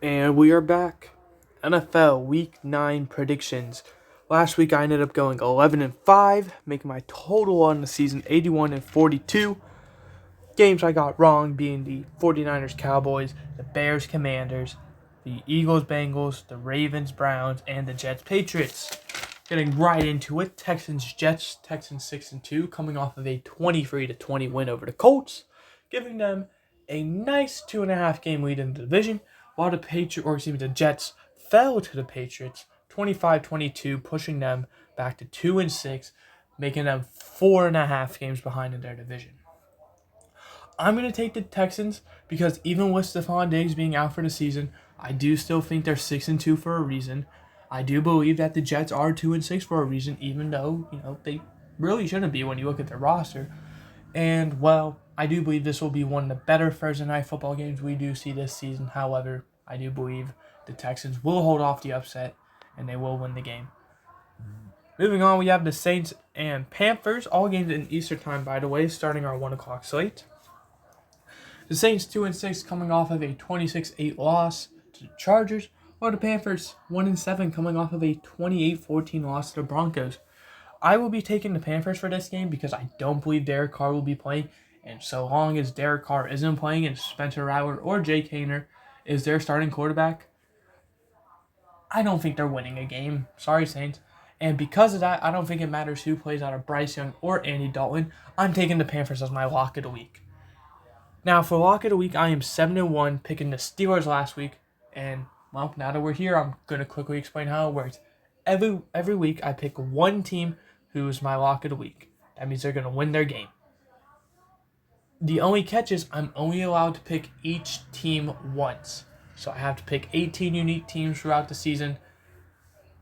And we are back. NFL Week 9 predictions. Last week I ended up going 11-5, making my total on the season 81-42. Games I got wrong being the 49ers Cowboys, the Bears Commanders, the Eagles Bengals, the Ravens Browns, and the Jets Patriots. Getting right into it, Texans Jets, Texans 6-2, coming off of a 23-20 win over the Colts, giving them a nice 2.5 game lead in the division, while the Jets fell to the Patriots 25-22, pushing them back to 2-6, making them 4.5 games behind in their division. I'm going to take the Texans because even with Stephon Diggs being out for the season, I do still think they're 6-2 for a reason. I do believe that the Jets are 2-6 for a reason, even though, they really shouldn't be when you look at their roster. And, well, I do believe this will be one of the better Thursday night football games we do see this season. However, I do believe the Texans will hold off the upset and they will win the game. Moving on, we have the Saints and Panthers, all games in Eastern time, by the way, starting our 1 o'clock slate. The Saints 2-6 coming off of a 26-8 loss to the Chargers, while the Panthers 1-7 coming off of a 28-14 loss to the Broncos. I will be taking the Panthers for this game because I don't believe Derek Carr will be playing, and so long as Derek Carr isn't playing and Spencer Rattler or Jake Haener is their starting quarterback, I don't think they're winning a game. Sorry, Saints. And because of that, I don't think it matters who plays out of Bryce Young or Andy Dalton. I'm taking the Panthers as my lock of the week. Now, for lock of the week, I am 7-1, picking the Steelers last week. And, well, now that we're here, I'm going to quickly explain how it works. Every week, I pick one team who is my lock of the week. That means they're going to win their game. The only catch is I'm only allowed to pick each team once. So I have to pick 18 unique teams throughout the season.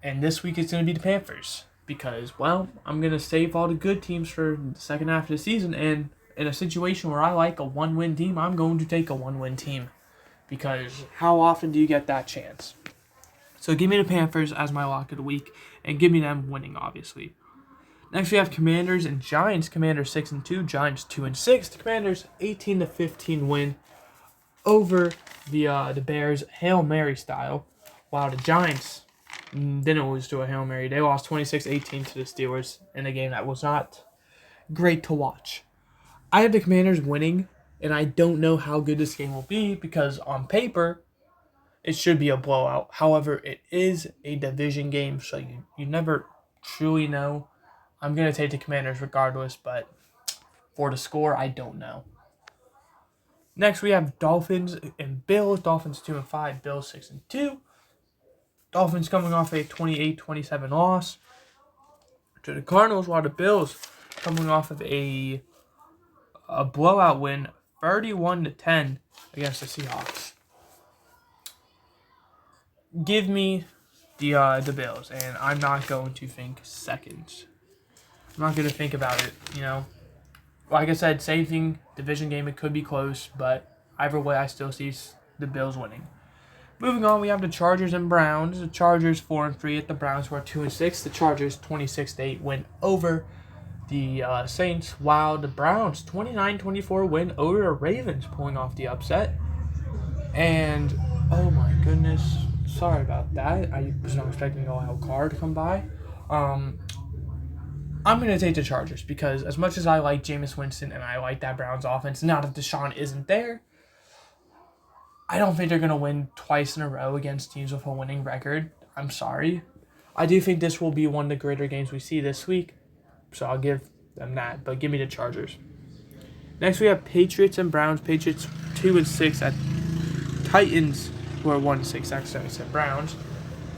And this week, it's going to be the Panthers. Because, well, I'm going to save all the good teams for the second half of the season. And in a situation where I like a one-win team, I'm going to take a one-win team. Because how often do you get that chance? So give me the Panthers as my lock of the week. And give me them winning, obviously. Next we have Commanders and Giants. Commanders 6-2, Giants 2-6. The Commanders 18-15 win over the Bears Hail Mary style. While the Giants didn't lose to a Hail Mary. They lost 26-18 to the Steelers in a game that was not great to watch. I have the Commanders winning, and I don't know how good this game will be because on paper, it should be a blowout. However, it is a division game, so you never truly know. I'm going to take the Commanders regardless, but for the score, I don't know. Next, we have Dolphins and Bills. Dolphins 2-5, Bills 6-2. Dolphins coming off a 28-27 loss to the Cardinals, while the Bills coming off of a blowout win, 31-10 against the Seahawks. Give me the Bills, and I'm not going to think seconds. I'm not going to think about it, Like I said, same thing, division game, it could be close, but either way, I still see the Bills winning. Moving on, we have the Chargers and Browns. The Chargers 4-3 at the Browns, who are 2-6. The Chargers 26-8 win over the Saints, while the Browns 29-24 win over the Ravens, pulling off the upset. And, oh my goodness, sorry about that. I was not expecting a wild card to come by. I'm going to take the Chargers because as much as I like Jameis Winston and I like that Browns offense, now that Deshaun isn't there, I don't think they're going to win twice in a row against teams with a winning record. I'm sorry. I do think this will be one of the greater games we see this week, so I'll give them that, but give me the Chargers. Next, we have Patriots and Browns. Patriots 2-6 at Titans, who are 1-6. Actually, I said Browns.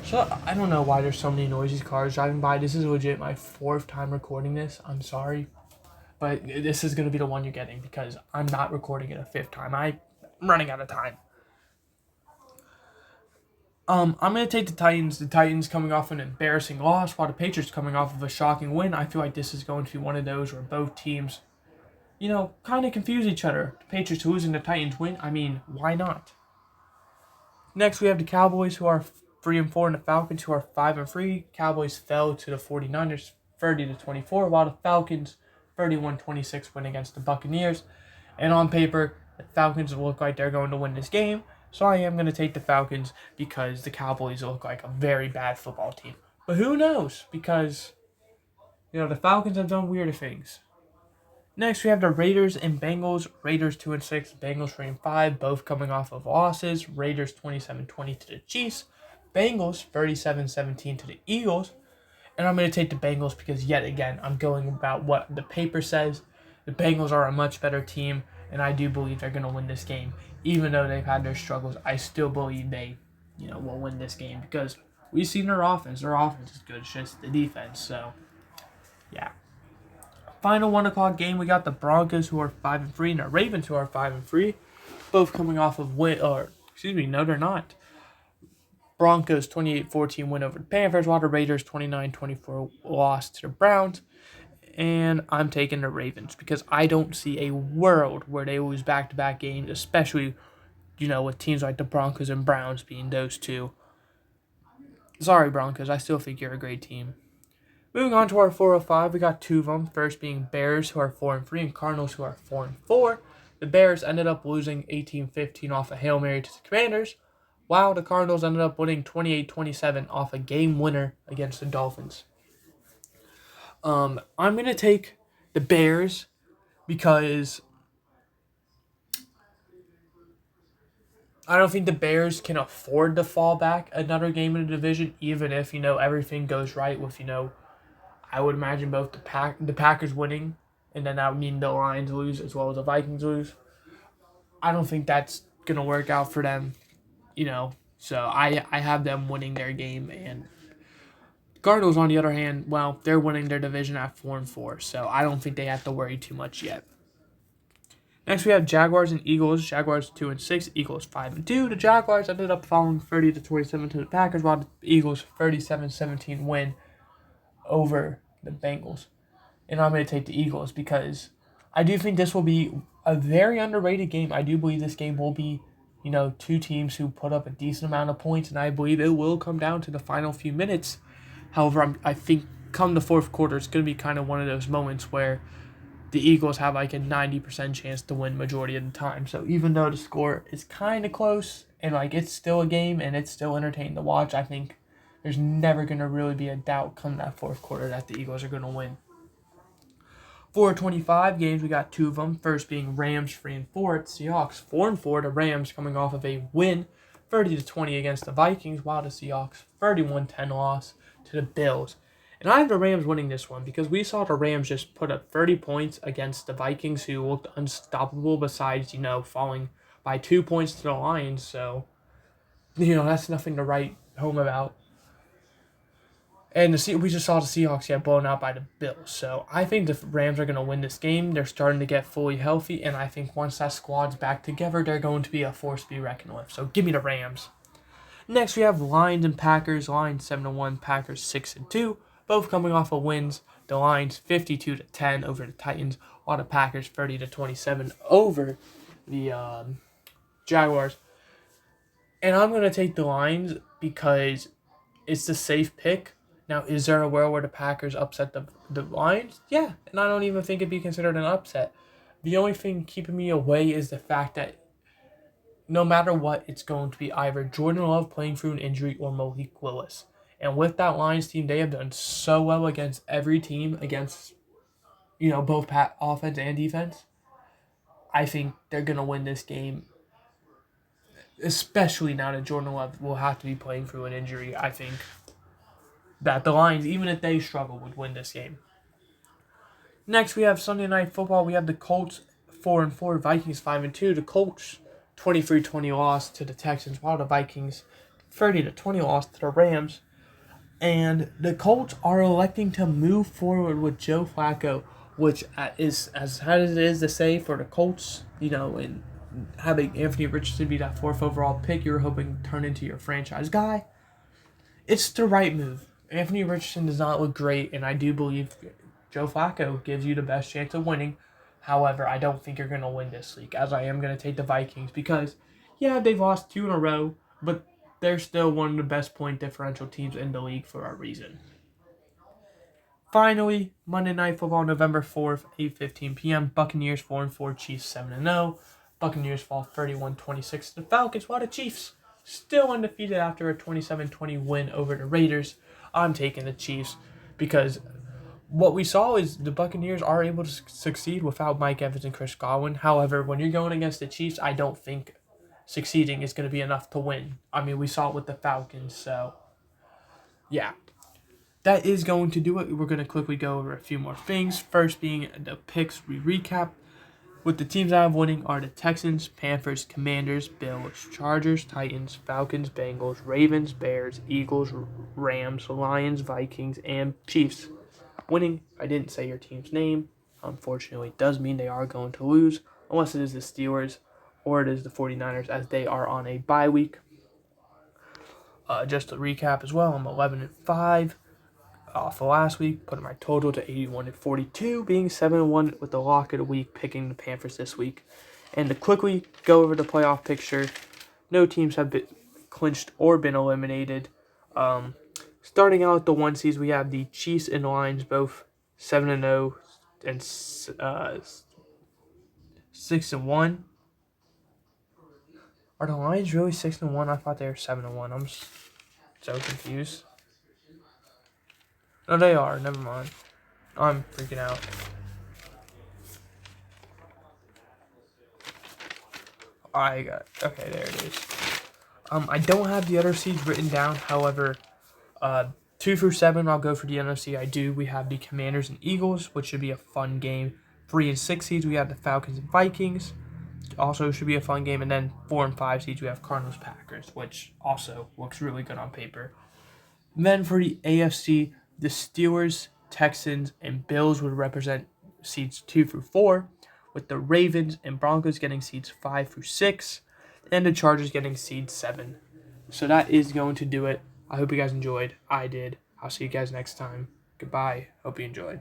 So, I don't know why there's so many noisy cars driving by. This is legit my 4th time recording this. I'm sorry. But this is going to be the one you're getting because I'm not recording it a 5th time. I'm running out of time. I'm going to take the Titans. The Titans coming off an embarrassing loss, while the Patriots coming off of a shocking win. I feel like this is going to be one of those where both teams, kind of confuse each other. The Patriots losing, the Titans win. I mean, why not? Next, we have the Cowboys, who are 3-4, and the Falcons, who are 5-3. Cowboys fell to the 49ers 30-24, while the Falcons 31-26 win against the Buccaneers. And on paper, the Falcons look like they're going to win this game. So I am going to take the Falcons because the Cowboys look like a very bad football team. But who knows? Because, the Falcons have done weirder things. Next, we have the Raiders and Bengals. Raiders 2-6, Bengals 3-5, both coming off of losses. Raiders 27-20 to the Chiefs. Bengals 37-17 to the Eagles. And I'm going to take the Bengals because, yet again, I'm going about what the paper says. The Bengals are a much better team, and I do believe they're going to win this game. Even though they've had their struggles, I still believe they, will win this game because we've seen their offense. Their offense is good. It's just the defense. So, yeah. Final 1 o'clock game, we got the Broncos, who are 5-3, and the Ravens, who are 5-3, both coming off of no, they're not. Broncos 28-14 win over the Panthers, while the Raiders 29-24 loss to the Browns. And I'm taking the Ravens because I don't see a world where they lose back-to-back games, especially, with teams like the Broncos and Browns being those two. Sorry, Broncos, I still think you're a great team. Moving on to our 405, we got two of them. First being Bears, who are 4-3, and Cardinals, who are 4-4. The Bears ended up losing 18-15 off a Hail Mary to the Commanders, while the Cardinals ended up winning 28-27 off a game winner against the Dolphins. I'm going to take the Bears because I don't think the Bears can afford to fall back another game in the division, even if, everything goes right with, I would imagine both the Packers winning, and then that would mean the Lions lose as well as the Vikings lose. I don't think that's going to work out for them, So I have them winning their game. And Cardinals, on the other hand, well, they're winning their division at 4-4, so I don't think they have to worry too much yet. Next, we have Jaguars and Eagles. Jaguars 2-6, Eagles 5-2. The Jaguars ended up falling 30-27 to the Packers, while the Eagles 37-17 win over the Bengals. And I'm going to take the Eagles because I do think this will be a very underrated game. I do believe this game will be, two teams who put up a decent amount of points, and I believe it will come down to the final few minutes. However, I think come the fourth quarter, it's going to be kind of one of those moments where the Eagles have like a 90% chance to win majority of the time. So even though the score is kind of close and it's still a game and it's still entertaining to watch, I think there's never going to really be a doubt come that fourth quarter that the Eagles are going to win. 425 games, we got two of them. First being Rams 3-4 at Seahawks 4-4. The Rams coming off of a win 30-20 against the Vikings, while the Seahawks 31-10 loss to the Bills. And I have the Rams winning this one because we saw the Rams just put up 30 points against the Vikings, who looked unstoppable besides, falling by 2 points to the Lions. So, that's nothing to write home about. And we just saw the Seahawks get blown out by the Bills. So I think the Rams are going to win this game. They're starting to get fully healthy. And I think once that squad's back together, they're going to be a force to be reckoned with. So give me the Rams. Next, we have Lions and Packers. Lions 7-1, Packers 6-2. Both coming off of wins. The Lions 52-10 over the Titans, while the Packers 30-27 over the Jaguars. And I'm going to take the Lions because it's the safe pick. Now, is there a world where the Packers upset the Lions? Yeah, and I don't even think it'd be considered an upset. The only thing keeping me away is the fact that no matter what, it's going to be either Jordan Love playing through an injury or Malik Willis. And with that Lions team, they have done so well against every team, against, both offense and defense. I think they're going to win this game, especially now that Jordan Love will have to be playing through an injury. I think that the Lions, even if they struggle, would win this game. Next, we have Sunday Night Football. We have the Colts 4-4, Vikings 5-2. The Colts 23-20 loss to the Texans, while the Vikings 30-20 loss to the Rams. And the Colts are electing to move forward with Joe Flacco, which is as hard as it is to say for the Colts, and having Anthony Richardson be that 4th overall pick you're hoping to turn into your franchise guy. It's the right move. Anthony Richardson does not look great, and I do believe Joe Flacco gives you the best chance of winning. However, I don't think you're going to win this league, as I am going to take the Vikings because, yeah, they've lost 2 in a row, but they're still one of the best point differential teams in the league for a reason. Finally, Monday Night Football, November 4th, 8:15 p.m. Buccaneers 4-4, Chiefs 7-0. Buccaneers fall 31-26 to the Falcons, while the Chiefs still undefeated after a 27-20 win over the Raiders. I'm taking the Chiefs because what we saw is the Buccaneers are able to succeed without Mike Evans and Chris Godwin. However, when you're going against the Chiefs, I don't think succeeding is going to be enough to win. I mean, we saw it with the Falcons, so yeah. That is going to do it. We're going to quickly go over a few more things. First being the picks we recap. With the teams I have winning are the Texans, Panthers, Commanders, Bills, Chargers, Titans, Falcons, Bengals, Ravens, Bears, Eagles, Rams, Lions, Vikings, and Chiefs. Winning, I didn't say your team's name. Unfortunately, it does mean they are going to lose, unless it is the Steelers or it is the 49ers, as they are on a bye week. Just to recap as well, I'm 11-5 off of last week, putting my total to 81-42, being 7-1 with the lock of the week, picking the Panthers this week. And to quickly go over the playoff picture, no teams have been clinched or been eliminated. Starting out with the 1 seeds, we have the Chiefs and Lions, both 7-0 and 6-1. Are the Lions really 6-1? I thought they were 7-1. I'm so confused. No, they are. Never mind. I'm freaking out. Okay, there it is. I don't have the other seeds written down. However, 2 through 7, I'll go for the NFC. I do. We have the Commanders and Eagles, which should be a fun game. 3 and 6 seeds, we have the Falcons and Vikings. Also should be a fun game. And then 4 and 5 seeds, we have Cardinals, Packers, which also looks really good on paper. And then for the AFC, the Steelers, Texans, and Bills would represent seeds 2 through 4, with the Ravens and Broncos getting seeds 5 through 6, and the Chargers getting seed 7. So that is going to do it. I hope you guys enjoyed. I did. I'll see you guys next time. Goodbye. Hope you enjoyed.